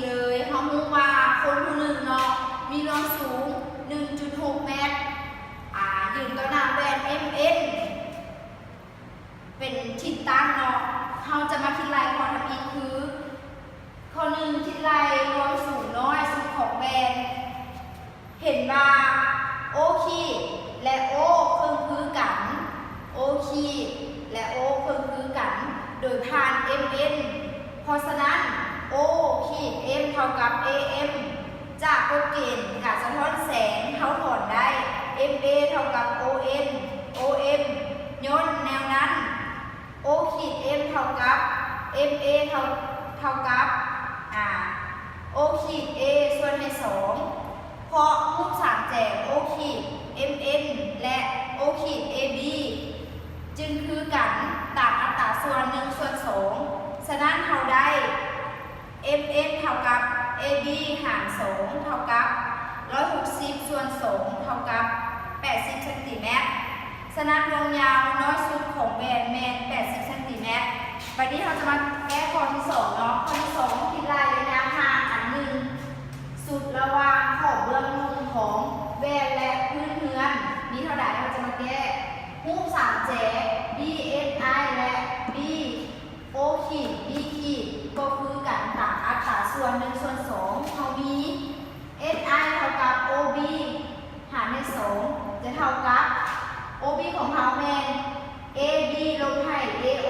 เลยเขารู้ว่าคนผู้หนึ่งเนาะมีรองสูง 1.6 เมตรยืนต่อหน้าแบน MN เป็นทิศตั้งเนาะเขาจะมาคิดลายความทำอีกคือข้อหนึ่งคิดลายรวมสูงน้อยสุดของแบนเห็นว่าโอคีและโอเพิ่มคือกันโอคีและโอเพิ่มคือกันโดยผ่าน MN เพราะฉะนั้น O ขีด M เท่ากับ AM จากกฎเกณฑ์การสะท้อนแสงเขาถอนได้ MA เท่ากับ ON OM ย้อนแนวนั้น O ขีด M เท่ากับ MA เท่ากับ O ขีด A ส่วนใน2เพราะรูปสามแจก O ขีด MN และ O ขีด AB จึงคือกันตามอัตราส่วน1/2ฉะนั้นเราได้ MN เท่ากับ AB หาร2เท่ากับ160/2เท่ากับ80เซนติเมตรฉะนั้นวงยาวน้อยสุดของแบน80เซนติเมตรวันนี้เราจะมาแก้ข้อที่2เนาะข้อที่2คิดลายระยะห่างอันหนึ่งสุดระหว่างขอบเบื้องมุมของแบนและพื้นเฮือนนี้เท่าไหร่เราจะมาแก้รูปสามแจก BSI และ B O ขีด B ขีดก็คือการต่างอัตราส่วน1/2เขามี SI เท่ากับ OB หารใน2จะเท่ากับ OB ของเราแมน AB ลบให้ AO